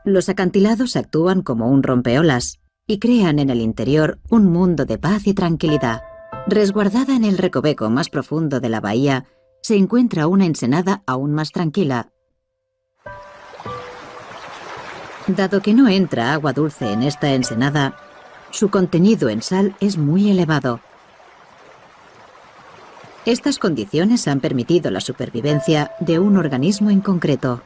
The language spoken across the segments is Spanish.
Los acantilados actúan como un rompeolas y crean en el interior un mundo de paz y tranquilidad. Resguardada en el recoveco más profundo de la bahía, se encuentra una ensenada aún más tranquila. Dado que no entra agua dulce en esta ensenada, su contenido en sal es muy elevado. Estas condiciones han permitido la supervivencia de un organismo en concreto.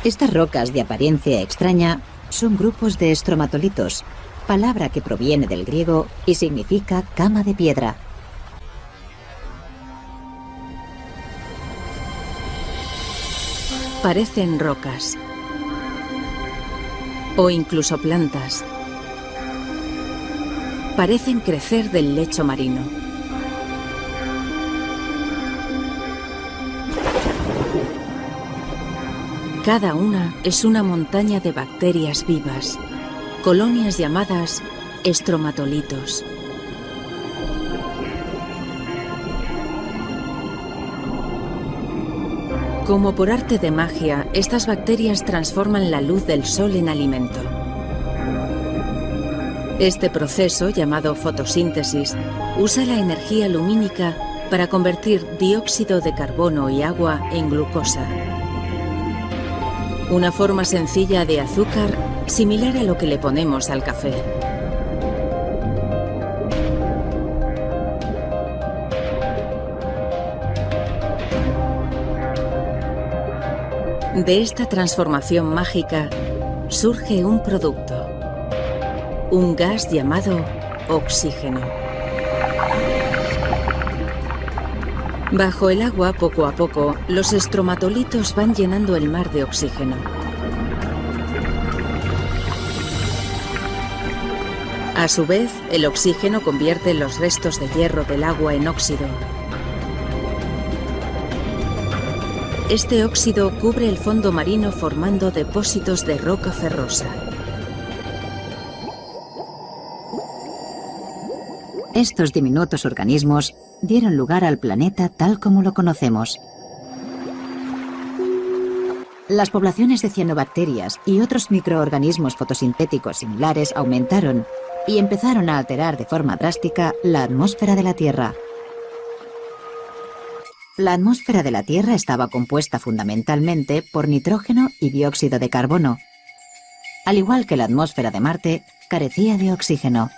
Estas rocas de apariencia extraña son grupos de estromatolitos, palabra que proviene del griego y significa cama de piedra. Parecen rocas o incluso plantas. Parecen crecer del lecho marino. Cada una es una montaña de bacterias vivas, colonias llamadas estromatolitos. Como por arte de magia, estas bacterias transforman la luz del sol en alimento. Este proceso, llamado fotosíntesis, usa la energía lumínica para convertir dióxido de carbono y agua en glucosa. Una forma sencilla de azúcar similar a lo que le ponemos al café. De esta transformación mágica surge un producto, un gas llamado oxígeno. Bajo el agua, poco a poco, los estromatolitos van llenando el mar de oxígeno. A su vez, el oxígeno convierte los restos de hierro del agua en óxido. Este óxido cubre el fondo marino formando depósitos de roca ferrosa. Estos diminutos organismos dieron lugar al planeta tal como lo conocemos. Las poblaciones de cianobacterias y otros microorganismos fotosintéticos similares aumentaron y empezaron a alterar de forma drástica la atmósfera de la Tierra. La atmósfera de la Tierra estaba compuesta fundamentalmente por nitrógeno y dióxido de carbono. Al igual que la atmósfera de Marte, carecía de oxígeno.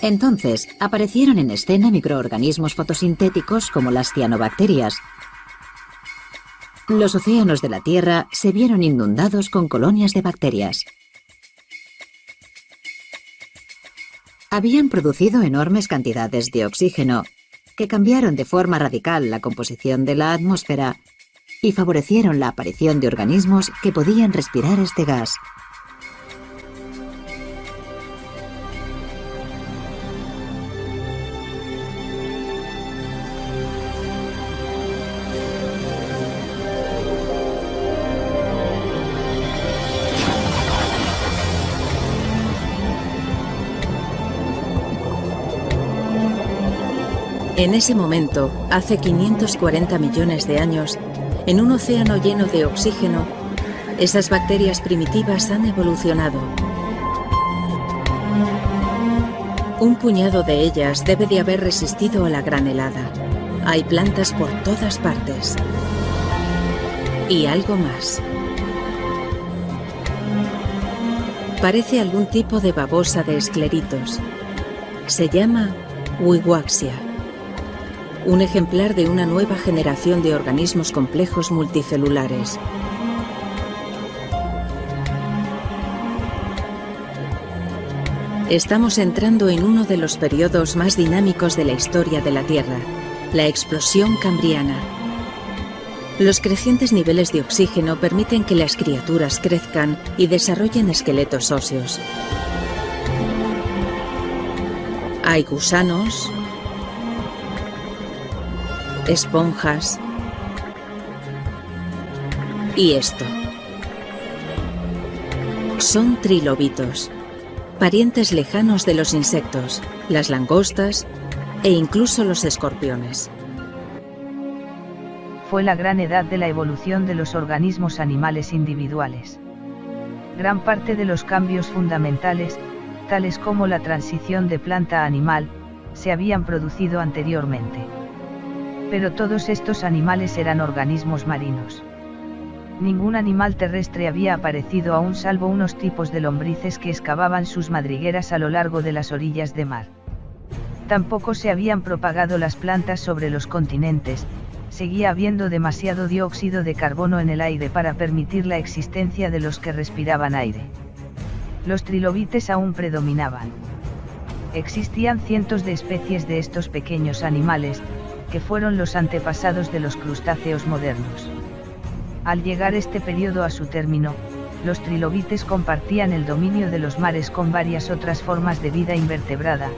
Entonces, aparecieron en escena microorganismos fotosintéticos como las cianobacterias. Los océanos de la Tierra se vieron inundados con colonias de bacterias. Habían producido enormes cantidades de oxígeno, que cambiaron de forma radical la composición de la atmósfera y favorecieron la aparición de organismos que podían respirar este gas. En ese momento, hace 540 millones de años, en un océano lleno de oxígeno, esas bacterias primitivas han evolucionado. Un puñado de ellas debe de haber resistido a la gran helada. Hay plantas por todas partes. Y algo más. Parece algún tipo de babosa de escleritos. Se llama Wiwaxia. Un ejemplar de una nueva generación de organismos complejos multicelulares. Estamos entrando en uno de los periodos más dinámicos de la historia de la Tierra, la explosión cambriana. Los crecientes niveles de oxígeno permiten que las criaturas crezcan y desarrollen esqueletos óseos. Hay gusanos, esponjas y esto. son trilobitos, parientes lejanos de los insectos, las langostas e incluso los escorpiones. Fue la gran edad de la evolución de los organismos animales individuales. Gran parte de los cambios fundamentales, tales como la transición de planta a animal, se habían producido anteriormente. Pero todos estos animales eran organismos marinos. Ningún animal terrestre había aparecido aún salvo unos tipos de lombrices que excavaban sus madrigueras a lo largo de las orillas de mar. Tampoco se habían propagado las plantas sobre los continentes, seguía habiendo demasiado dióxido de carbono en el aire para permitir la existencia de los que respiraban aire. Los trilobites aún predominaban. Existían cientos de especies de estos pequeños animales, que fueron los antepasados de los crustáceos modernos. Al llegar este periodo a su término, los trilobites compartían el dominio de los mares con varias otras formas de vida invertebrada,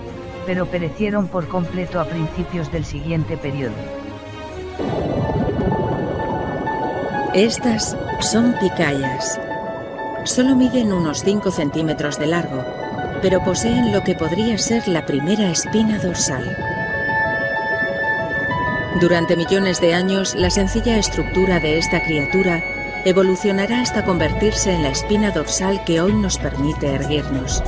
pero perecieron por completo a principios del siguiente periodo. Estas son picayas. Solo miden unos 5 centímetros de largo, pero poseen lo que podría ser la primera espina dorsal. Durante millones de años, la sencilla estructura de esta criatura evolucionará hasta convertirse en la espina dorsal que hoy nos permite erguirnos.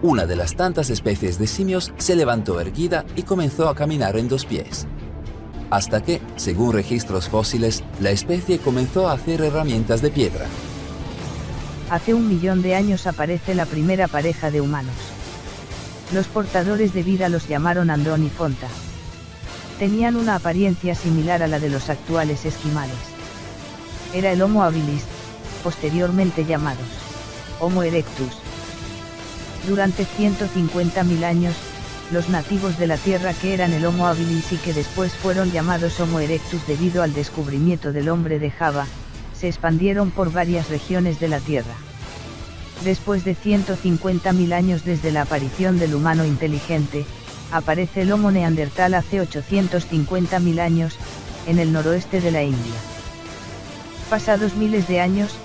Una de las tantas especies de simios se levantó erguida y comenzó a caminar en 2 pies. Hasta que, según registros fósiles, la especie comenzó a hacer herramientas de piedra. Hace 1 millón de años aparece la primera pareja de humanos. Los portadores de vida los llamaron Andón y Fonta. Tenían una apariencia similar a la de los actuales esquimales. Era el Homo habilis, posteriormente llamados Homo erectus. Durante 150.000 años, los nativos de la Tierra, que eran el Homo habilis y que después fueron llamados Homo erectus debido al descubrimiento del hombre de Java, se expandieron por varias regiones de la Tierra. Después de 150.000 años desde la aparición del humano inteligente, aparece el Homo neandertal hace 850.000 años, en el noroeste de la India. Pasados miles de años,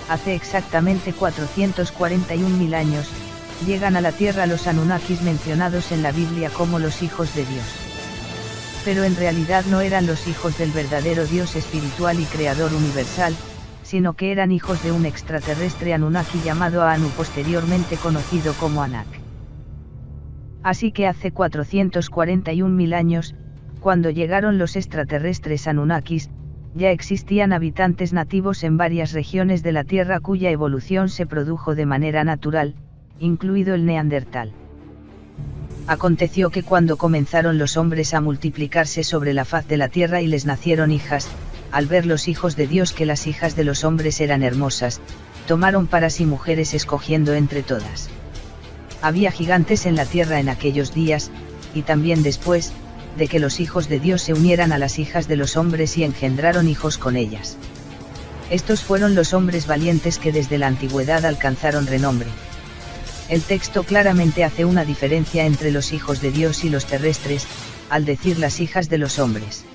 hace exactamente 441.000 años, llegan a la Tierra los Anunnakis mencionados en la Biblia como los hijos de Dios. Pero en realidad no eran los hijos del verdadero Dios espiritual y creador universal, sino que eran hijos de un extraterrestre Anunnaki llamado Anu, posteriormente conocido como Anak. Así que hace 441.000 años, cuando llegaron los extraterrestres Anunnakis, ya existían habitantes nativos en varias regiones de la Tierra cuya evolución se produjo de manera natural, incluido el neandertal. Aconteció que cuando comenzaron los hombres a multiplicarse sobre la faz de la Tierra y les nacieron hijas, al ver los hijos de Dios que las hijas de los hombres eran hermosas, tomaron para sí mujeres escogiendo entre todas. Había gigantes en la Tierra en aquellos días, y también después, de que los hijos de Dios se unieran a las hijas de los hombres y engendraron hijos con ellas. Estos fueron los hombres valientes que desde la antigüedad alcanzaron renombre. El texto claramente hace una diferencia entre los hijos de Dios y los terrestres, al decir las hijas de los hombres.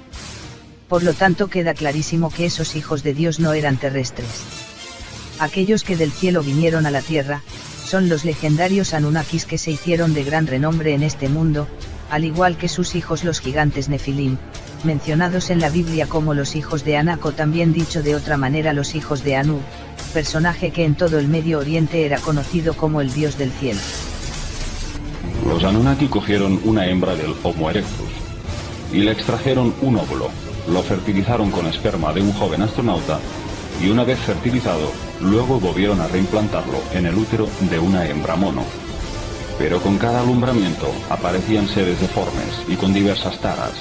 Por lo tanto queda clarísimo que esos hijos de Dios no eran terrestres. Aquellos que del cielo vinieron a la tierra, son los legendarios Anunnakis que se hicieron de gran renombre en este mundo, al igual que sus hijos los gigantes Nefilim, mencionados en la Biblia como los hijos de Anak, o también dicho de otra manera los hijos de Anu, personaje que en todo el Medio Oriente era conocido como el dios del cielo. Los Anunnaki cogieron una hembra del Homo erectus y le extrajeron un óvulo, lo fertilizaron con esperma de un joven astronauta y una vez fertilizado, luego volvieron a reimplantarlo en el útero de una hembra mono. Pero con cada alumbramiento aparecían seres deformes y con diversas taras.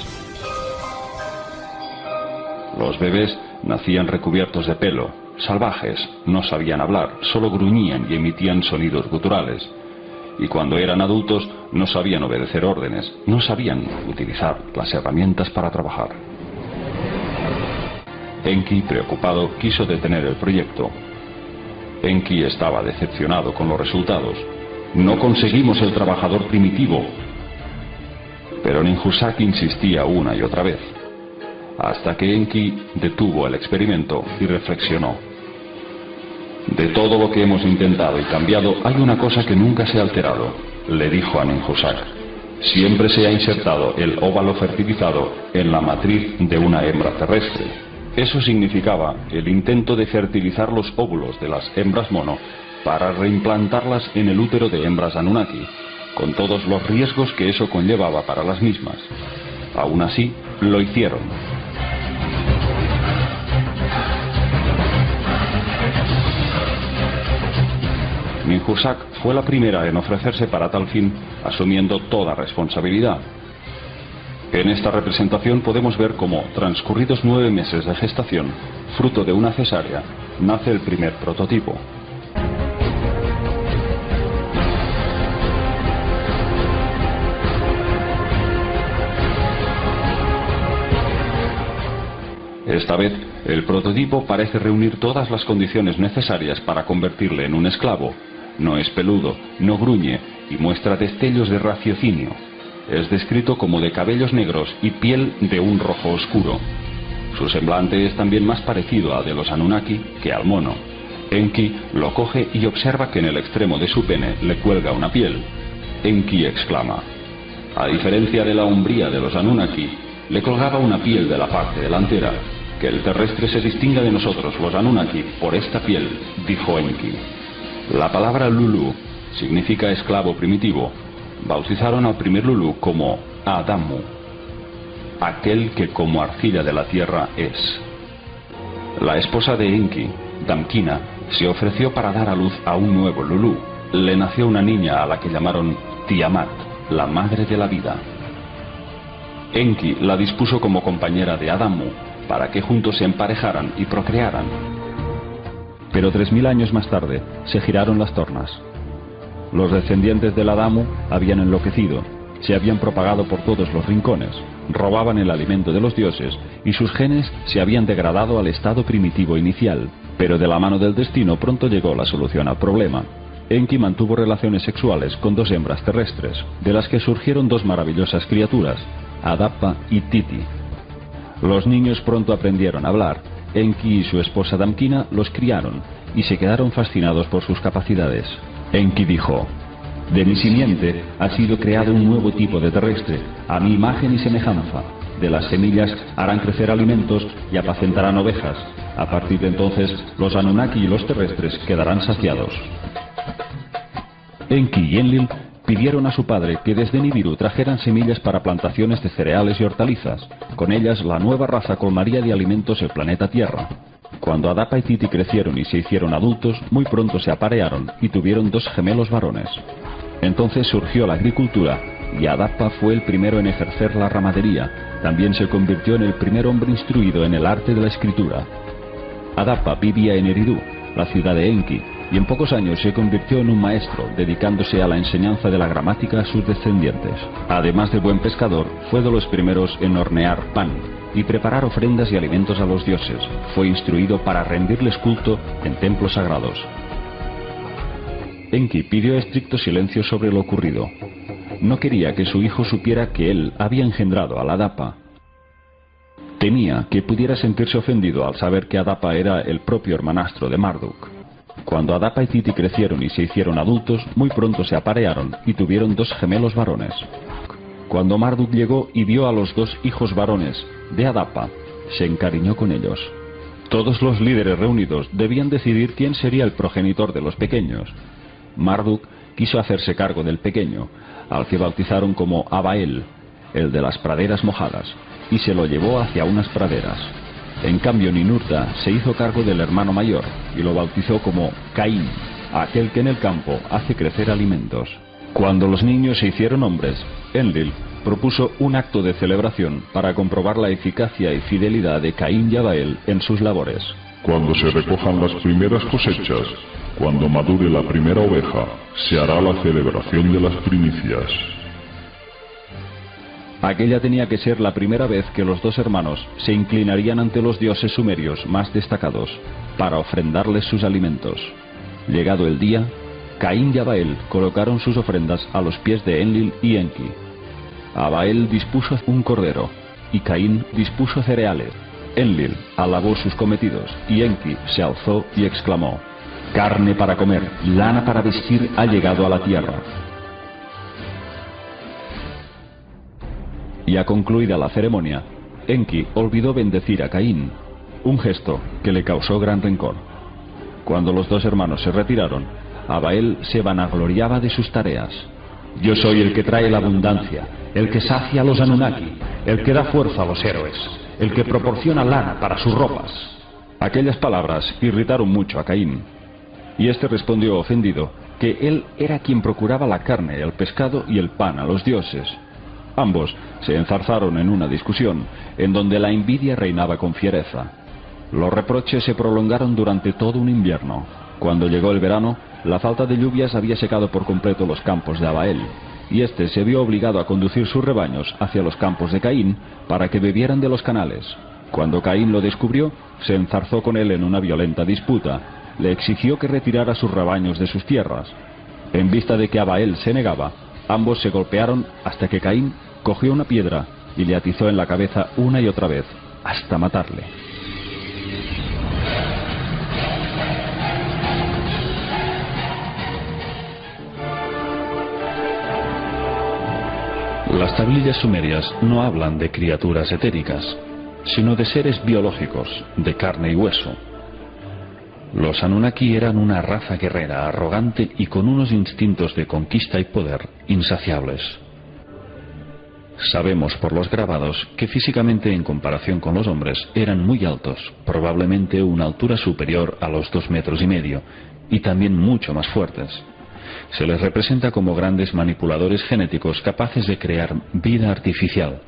Los bebés nacían recubiertos de pelo, salvajes, no sabían hablar, solo gruñían y emitían sonidos guturales. Y cuando eran adultos no sabían obedecer órdenes, no sabían utilizar las herramientas para trabajar. Enki, preocupado, quiso detener el proyecto. Enki estaba decepcionado con los resultados. No conseguimos el trabajador primitivo. Pero Ninhursag insistía una y otra vez, hasta que Enki detuvo el experimento y reflexionó. De todo lo que hemos intentado y cambiado, hay una cosa que nunca se ha alterado, le dijo a Ninhursag. Siempre se ha insertado el óvalo fertilizado en la matriz de una hembra terrestre. Eso significaba el intento de fertilizar los óvulos de las hembras mono para reimplantarlas en el útero de hembras Anunnaki, con todos los riesgos que eso conllevaba para las mismas. Aún así, lo hicieron. Ninhursag fue la primera en ofrecerse para tal fin, asumiendo toda responsabilidad. En esta representación podemos ver cómo, transcurridos 9 meses de gestación, fruto de una cesárea, nace el primer prototipo. Esta vez, el prototipo parece reunir todas las condiciones necesarias para convertirle en un esclavo. No es peludo, no gruñe y muestra destellos de raciocinio. Es descrito como de cabellos negros y piel de un rojo oscuro. Su semblante es también más parecido al de los Anunnaki que al mono. Enki lo coge y observa que en el extremo de su pene le cuelga una piel. Enki exclama: a diferencia de la umbría de los Anunnaki, le colgaba una piel de la parte delantera. Que el terrestre se distinga de nosotros, los Anunnaki, por esta piel, dijo Enki. La palabra Lulu significa esclavo primitivo, bautizaron al primer Lulú como Adamu, aquel que como arcilla de la tierra es. La esposa de Enki, Damkina, se ofreció para dar a luz a un nuevo Lulú. Le nació una niña a la que llamaron Tiamat, la madre de la vida. Enki la dispuso como compañera de Adamu, para que juntos se emparejaran y procrearan. Pero 3000 años más tarde se giraron las tornas. Los descendientes del Adamu habían enloquecido, se habían propagado por todos los rincones, robaban el alimento de los dioses y sus genes se habían degradado al estado primitivo inicial. Pero de la mano del destino pronto llegó la solución al problema. Enki mantuvo relaciones sexuales con 2 hembras terrestres, de las que surgieron 2 maravillosas criaturas, Adapa y Titi. Los niños pronto aprendieron a hablar. Enki y su esposa Damkina los criaron y se quedaron fascinados por sus capacidades. Enki dijo: de mi simiente ha sido creado un nuevo tipo de terrestre, a mi imagen y semejanza. De las semillas harán crecer alimentos y apacentarán ovejas. A partir de entonces, los Anunnaki y los terrestres quedarán saciados. Enki y Enlil pidieron a su padre que desde Nibiru trajeran semillas para plantaciones de cereales y hortalizas. Con ellas, la nueva raza colmaría de alimentos el planeta Tierra. Cuando Adapa y Titi crecieron y se hicieron adultos, muy pronto se aparearon y tuvieron 2 gemelos varones. Entonces surgió la agricultura y Adapa fue el primero en ejercer la ramadería. También se convirtió en el primer hombre instruido en el arte de la escritura. Adapa vivía en Eridu, la ciudad de Enki, y en pocos años se convirtió en un maestro, dedicándose a la enseñanza de la gramática a sus descendientes. Además de buen pescador, fue de los primeros en hornear pan y preparar ofrendas y alimentos a los dioses. Fue instruido para rendirles culto en templos sagrados. Enki pidió estricto silencio sobre lo ocurrido. No quería que su hijo supiera que él había engendrado a la Adapa. Temía que pudiera sentirse ofendido al saber que Adapa era el propio hermanastro de Marduk. Cuando Adapa y Titi crecieron y se hicieron adultos, muy pronto se aparearon y tuvieron 2 gemelos varones. Cuando Marduk llegó y vio a los 2 hijos varones de Adapa, se encariñó con ellos. Todos los líderes reunidos debían decidir quién sería el progenitor de los pequeños. Marduk quiso hacerse cargo del pequeño, al que bautizaron como Abael, el de las praderas mojadas, y se lo llevó hacia unas praderas. En cambio, Ninurta se hizo cargo del hermano mayor y lo bautizó como Caín, aquel que en el campo hace crecer alimentos. Cuando los niños se hicieron hombres, Enlil propuso un acto de celebración para comprobar la eficacia y fidelidad de Caín y Abael en sus labores. Cuando se recojan las primeras cosechas, cuando madure la primera oveja, se hará la celebración de las primicias. Aquella tenía que ser la primera vez que los 2 hermanos se inclinarían ante los dioses sumerios más destacados para ofrendarles sus alimentos. Llegado el día, Caín y Abael colocaron sus ofrendas a los pies de Enlil y Enki. Abael dispuso un cordero y Caín dispuso cereales. Enlil alabó sus cometidos y Enki se alzó y exclamó: carne para comer, lana para vestir ha llegado a la tierra. Ya concluida la ceremonia, Enki olvidó bendecir a Caín, un gesto que le causó gran rencor. Cuando los 2 hermanos se retiraron, Abael se vanagloriaba de sus tareas. Yo soy el que trae la abundancia, el que sacia a los Anunnaki, el que da fuerza a los héroes, el que proporciona lana para sus ropas. Aquellas palabras irritaron mucho a Caín, y este respondió ofendido que él era quien procuraba la carne, el pescado y el pan a los dioses. Ambos se enzarzaron en una discusión, en donde la envidia reinaba con fiereza. Los reproches se prolongaron durante todo un invierno. Cuando llegó el verano, la falta de lluvias había secado por completo los campos de Abael, y éste se vio obligado a conducir sus rebaños hacia los campos de Caín para que bebieran de los canales. Cuando Caín lo descubrió, se enzarzó con él en una violenta disputa. Le exigió que retirara sus rebaños de sus tierras. En vista de que Abael se negaba, ambos se golpearon hasta que Caín cogió una piedra y le atizó en la cabeza una y otra vez, hasta matarle. Las tablillas sumerias no hablan de criaturas etéricas, sino de seres biológicos, de carne y hueso. Los Anunnaki eran una raza guerrera, arrogante y con unos instintos de conquista y poder insaciables. Sabemos por los grabados que físicamente en comparación con los hombres eran muy altos, probablemente una altura superior a los 2,5 metros, y también mucho más fuertes. Se les representa como grandes manipuladores genéticos capaces de crear vida artificial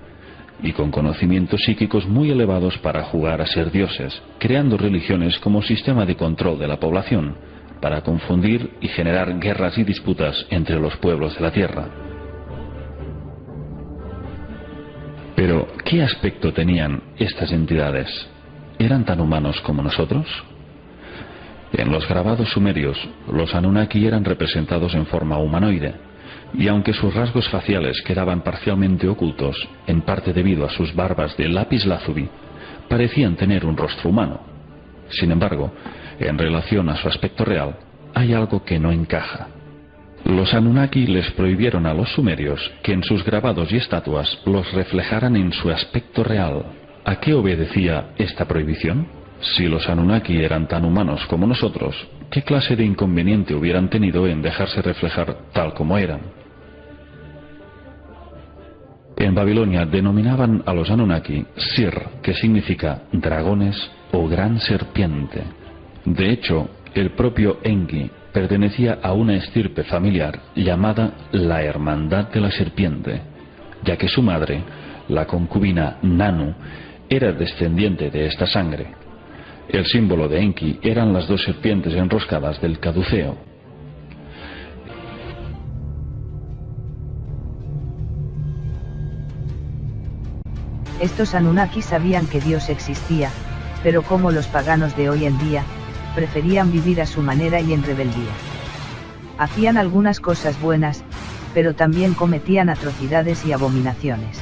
y con conocimientos psíquicos muy elevados para jugar a ser dioses, creando religiones como sistema de control de la población, para confundir y generar guerras y disputas entre los pueblos de la Tierra. Pero, ¿qué aspecto tenían estas entidades? ¿Eran tan humanos como nosotros? En los grabados sumerios, los Anunnaki eran representados en forma humanoide, y aunque sus rasgos faciales quedaban parcialmente ocultos, en parte debido a sus barbas de lápiz lazuli, parecían tener un rostro humano. Sin embargo, en relación a su aspecto real, hay algo que no encaja. Los Anunnaki les prohibieron a los sumerios que en sus grabados y estatuas los reflejaran en su aspecto real. ¿A qué obedecía esta prohibición? Si los Anunnaki eran tan humanos como nosotros, ¿qué clase de inconveniente hubieran tenido en dejarse reflejar tal como eran? En Babilonia denominaban a los Anunnaki Sir, que significa dragones o gran serpiente. De hecho, el propio Enki pertenecía a una estirpe familiar llamada la Hermandad de la Serpiente, ya que su madre, la concubina Nanu, era descendiente de esta sangre. El símbolo de Enki eran las 2 serpientes enroscadas del caduceo. Estos Anunnaki sabían que Dios existía, pero como los paganos de hoy en día, preferían vivir a su manera y en rebeldía. Hacían algunas cosas buenas, pero también cometían atrocidades y abominaciones.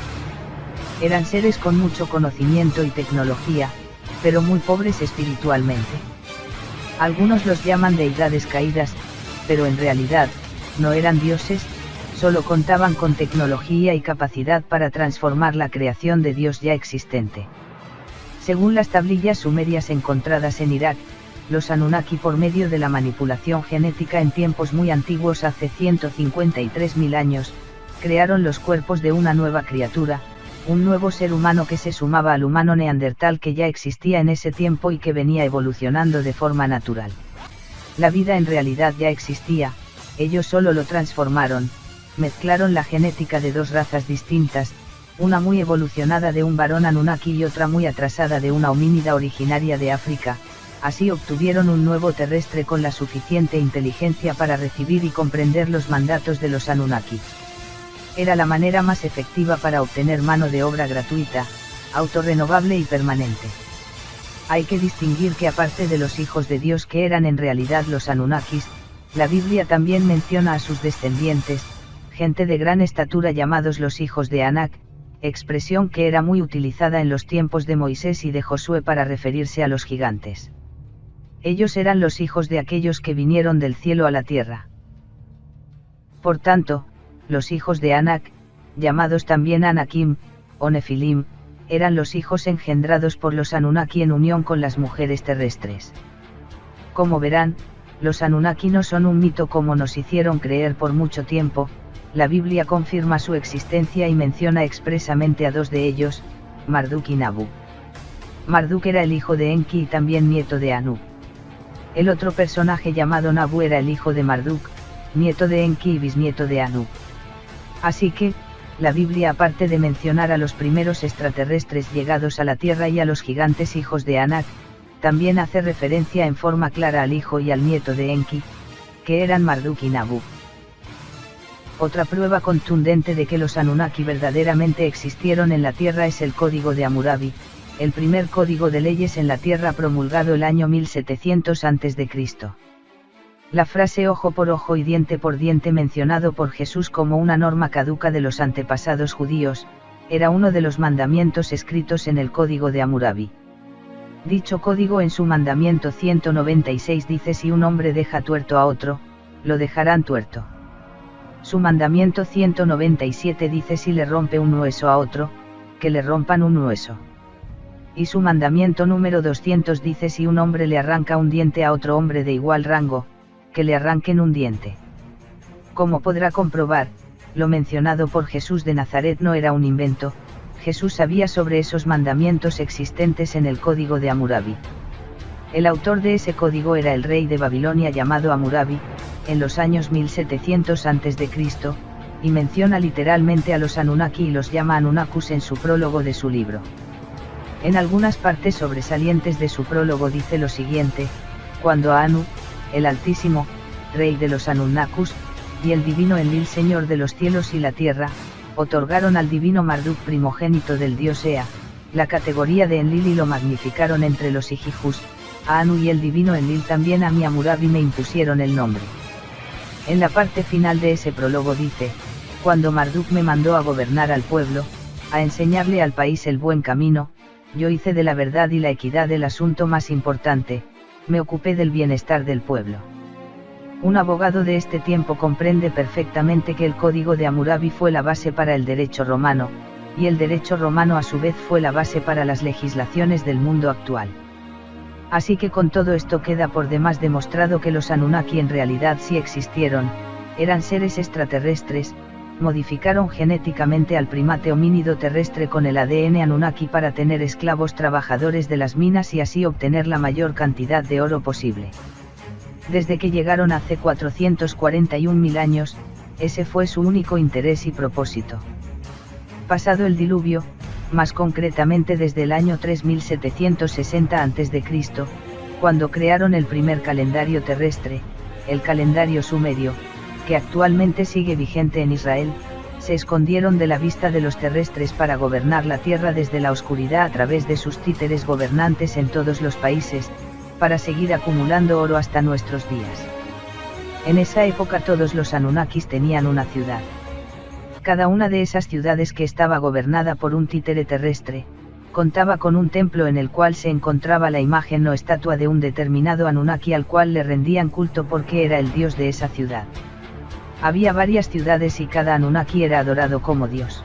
Eran seres con mucho conocimiento y tecnología, pero muy pobres espiritualmente. Algunos los llaman deidades caídas, pero en realidad, no eran dioses, solo contaban con tecnología y capacidad para transformar la creación de Dios ya existente. Según las tablillas sumerias encontradas en Irak, los Anunnaki, por medio de la manipulación genética en tiempos muy antiguos, hace 153.000 años, crearon los cuerpos de una nueva criatura, un nuevo ser humano que se sumaba al humano neandertal que ya existía en ese tiempo y que venía evolucionando de forma natural. La vida en realidad ya existía, ellos solo lo transformaron, mezclaron la genética de 2 razas distintas, una muy evolucionada de un varón Anunnaki y otra muy atrasada de una homínida originaria de África. Así obtuvieron un nuevo terrestre con la suficiente inteligencia para recibir y comprender los mandatos de los Anunnaki. Era la manera más efectiva para obtener mano de obra gratuita, autorrenovable y permanente. Hay que distinguir que aparte de los hijos de Dios que eran en realidad los Anunnakis, la Biblia también menciona a sus descendientes, gente de gran estatura llamados los hijos de Anak, expresión que era muy utilizada en los tiempos de Moisés y de Josué para referirse a los gigantes. Ellos eran los hijos de aquellos que vinieron del cielo a la tierra. Por tanto, los hijos de Anak, llamados también Anakim, o Nefilim, eran los hijos engendrados por los Anunnaki en unión con las mujeres terrestres. Como verán, los Anunnaki no son un mito como nos hicieron creer por mucho tiempo. La Biblia confirma su existencia y menciona expresamente a 2 de ellos, Marduk y Nabu. Marduk era el hijo de Enki y también nieto de Anu. El otro personaje llamado Nabu era el hijo de Marduk, nieto de Enki y bisnieto de Anu. Así que, la Biblia, aparte de mencionar a los primeros extraterrestres llegados a la Tierra y a los gigantes hijos de Anak, también hace referencia en forma clara al hijo y al nieto de Enki, que eran Marduk y Nabu. Otra prueba contundente de que los Anunnaki verdaderamente existieron en la Tierra es el Código de Hammurabi, el primer código de leyes en la Tierra promulgado el año 1700 a.C. La frase ojo por ojo y diente por diente, mencionado por Jesús como una norma caduca de los antepasados judíos, era uno de los mandamientos escritos en el Código de Hammurabi. Dicho código en su mandamiento 196 dice: si un hombre deja tuerto a otro, lo dejarán tuerto. Su mandamiento 197 dice: si le rompe un hueso a otro, que le rompan un hueso. Y su mandamiento número 200 dice: si un hombre le arranca un diente a otro hombre de igual rango, que le arranquen un diente. Como podrá comprobar, lo mencionado por Jesús de Nazaret no era un invento. Jesús sabía sobre esos mandamientos existentes en el código de Hammurabi. El autor de ese código era el rey de Babilonia llamado Hammurabi, en los años 1700 a.C., y menciona literalmente a los Anunnaki y los llama Anunnakus en su prólogo de su libro. En algunas partes sobresalientes de su prólogo dice lo siguiente: cuando a Anu, el Altísimo, rey de los Anunnakus, y el divino Enlil, señor de los cielos y la tierra, otorgaron al divino Marduk, primogénito del dios Ea, la categoría de Enlil y lo magnificaron entre los Ijijus, a Anu y el divino Enlil también a mi Hammurabi me impusieron el nombre. En la parte final de ese prólogo dice: cuando Marduk me mandó a gobernar al pueblo, a enseñarle al país el buen camino, yo hice de la verdad y la equidad el asunto más importante, me ocupé del bienestar del pueblo. Un abogado de este tiempo comprende perfectamente que el código de Hammurabi fue la base para el derecho romano, y el derecho romano a su vez fue la base para las legislaciones del mundo actual. Así que con todo esto queda por demás demostrado que los Anunnaki en realidad sí existieron, eran seres extraterrestres, modificaron genéticamente al primate homínido terrestre con el ADN Anunnaki para tener esclavos trabajadores de las minas y así obtener la mayor cantidad de oro posible. Desde que llegaron hace 441.000 años, ese fue su único interés y propósito. Pasado el diluvio, más concretamente desde el año 3760 a.C., cuando crearon el primer calendario terrestre, el calendario sumerio, que actualmente sigue vigente en Israel, se escondieron de la vista de los terrestres para gobernar la tierra desde la oscuridad a través de sus títeres gobernantes en todos los países, para seguir acumulando oro hasta nuestros días. En esa época todos los Anunnakis tenían una ciudad. Cada una de esas ciudades, que estaba gobernada por un títere terrestre, contaba con un templo en el cual se encontraba la imagen o estatua de un determinado Anunnaki al cual le rendían culto porque era el dios de esa ciudad. Había varias ciudades y cada Anunnaki era adorado como dios.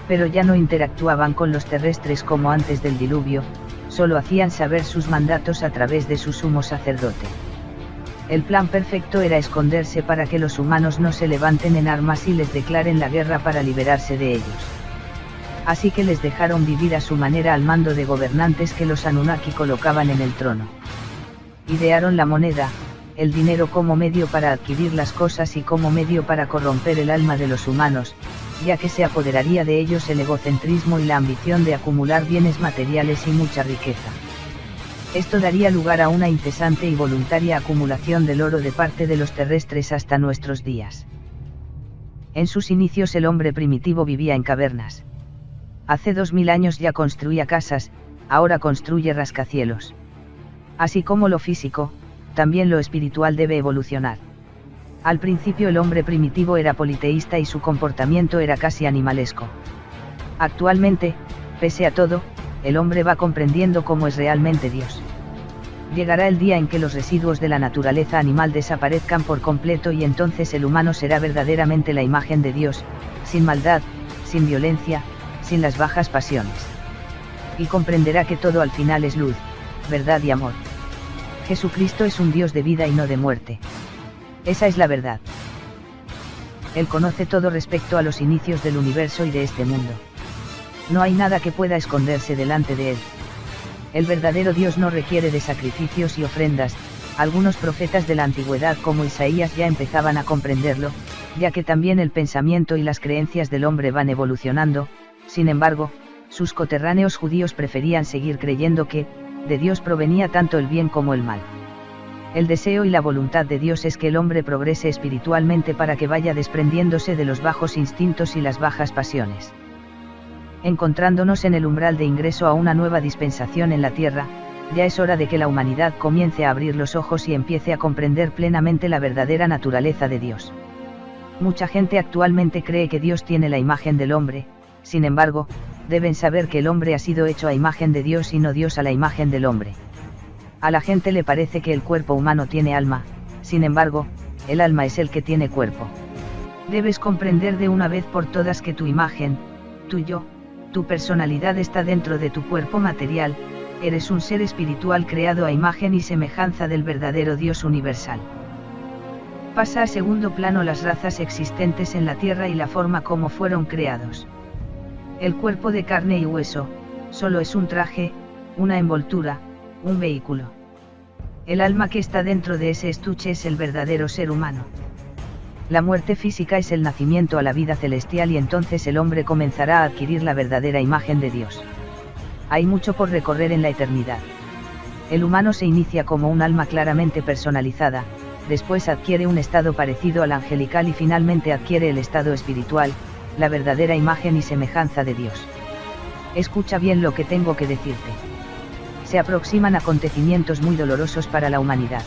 Pero ya no interactuaban con los terrestres como antes del diluvio, solo hacían saber sus mandatos a través de su sumo sacerdote. El plan perfecto era esconderse para que los humanos no se levanten en armas y les declaren la guerra para liberarse de ellos. Así que les dejaron vivir a su manera al mando de gobernantes que los Anunnaki colocaban en el trono. Idearon la moneda, el dinero como medio para adquirir las cosas y como medio para corromper el alma de los humanos, ya que se apoderaría de ellos el egocentrismo y la ambición de acumular bienes materiales y mucha riqueza. Esto daría lugar a una incesante y voluntaria acumulación del oro de parte de los terrestres hasta nuestros días. En sus inicios el hombre primitivo vivía en cavernas. Hace 2000 años ya construía casas, ahora construye rascacielos. Así como lo físico, también lo espiritual debe evolucionar. Al principio el hombre primitivo era politeísta y su comportamiento era casi animalesco. Actualmente, pese a todo, el hombre va comprendiendo cómo es realmente Dios. Llegará el día en que los residuos de la naturaleza animal desaparezcan por completo y entonces el humano será verdaderamente la imagen de Dios, sin maldad, sin violencia, sin las bajas pasiones. Y comprenderá que todo al final es luz, verdad y amor. Jesucristo es un Dios de vida y no de muerte. Esa es la verdad. Él conoce todo respecto a los inicios del universo y de este mundo. No hay nada que pueda esconderse delante de él. El verdadero Dios no requiere de sacrificios y ofrendas. Algunos profetas de la antigüedad como Isaías ya empezaban a comprenderlo, ya que también el pensamiento y las creencias del hombre van evolucionando. Sin embargo, sus coterráneos judíos preferían seguir creyendo que, de Dios provenía tanto el bien como el mal. El deseo y la voluntad de Dios es que el hombre progrese espiritualmente para que vaya desprendiéndose de los bajos instintos y las bajas pasiones. Encontrándonos en el umbral de ingreso a una nueva dispensación en la tierra, ya es hora de que la humanidad comience a abrir los ojos y empiece a comprender plenamente la verdadera naturaleza de Dios. Mucha gente actualmente cree que Dios tiene la imagen del hombre, sin embargo, deben saber que el hombre ha sido hecho a imagen de Dios y no Dios a la imagen del hombre. A la gente le parece que el cuerpo humano tiene alma, sin embargo, el alma es el que tiene cuerpo. Debes comprender de una vez por todas que tu imagen, tu yo, Tu personalidad está dentro de tu cuerpo material, eres un ser espiritual creado a imagen y semejanza del verdadero Dios universal. Pasa a segundo plano las razas existentes en la Tierra y la forma como fueron creados. El cuerpo de carne y hueso, solo es un traje, una envoltura, un vehículo. El alma que está dentro de ese estuche es el verdadero ser humano. La muerte física es el nacimiento a la vida celestial y entonces el hombre comenzará a adquirir la verdadera imagen de Dios. Hay mucho por recorrer en la eternidad. El humano se inicia como un alma claramente personalizada, después adquiere un estado parecido al angelical y finalmente adquiere el estado espiritual, la verdadera imagen y semejanza de Dios. Escucha bien lo que tengo que decirte. Se aproximan acontecimientos muy dolorosos para la humanidad.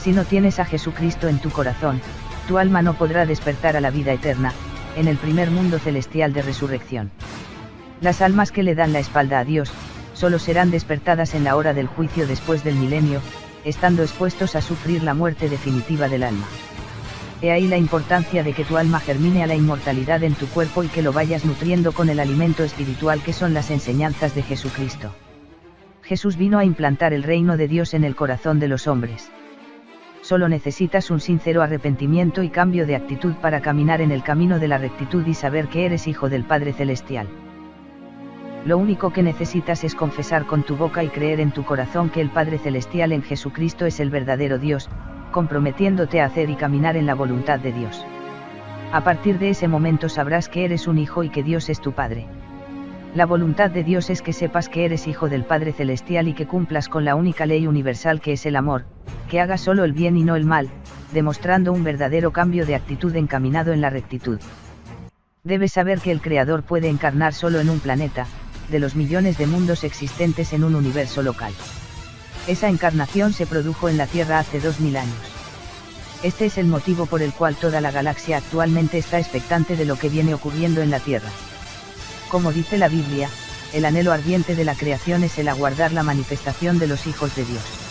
Si no tienes a Jesucristo en tu corazón, tu alma no podrá despertar a la vida eterna, en el primer mundo celestial de resurrección. Las almas que le dan la espalda a Dios, solo serán despertadas en la hora del juicio después del milenio, estando expuestos a sufrir la muerte definitiva del alma. He ahí la importancia de que tu alma germine a la inmortalidad en tu cuerpo y que lo vayas nutriendo con el alimento espiritual que son las enseñanzas de Jesucristo. Jesús vino a implantar el reino de Dios en el corazón de los hombres. Solo necesitas un sincero arrepentimiento y cambio de actitud para caminar en el camino de la rectitud y saber que eres hijo del Padre Celestial. Lo único que necesitas es confesar con tu boca y creer en tu corazón que el Padre Celestial en Jesucristo es el verdadero Dios, comprometiéndote a hacer y caminar en la voluntad de Dios. A partir de ese momento sabrás que eres un hijo y que Dios es tu Padre. La voluntad de Dios es que sepas que eres hijo del Padre Celestial y que cumplas con la única ley universal que es el amor, que hagas solo el bien y no el mal, demostrando un verdadero cambio de actitud encaminado en la rectitud. Debes saber que el Creador puede encarnar solo en un planeta, de los millones de mundos existentes en un universo local. Esa encarnación se produjo en la Tierra hace 2000 años. Este es el motivo por el cual toda la galaxia actualmente está expectante de lo que viene ocurriendo en la Tierra. Como dice la Biblia, el anhelo ardiente de la creación es el aguardar la manifestación de los hijos de Dios.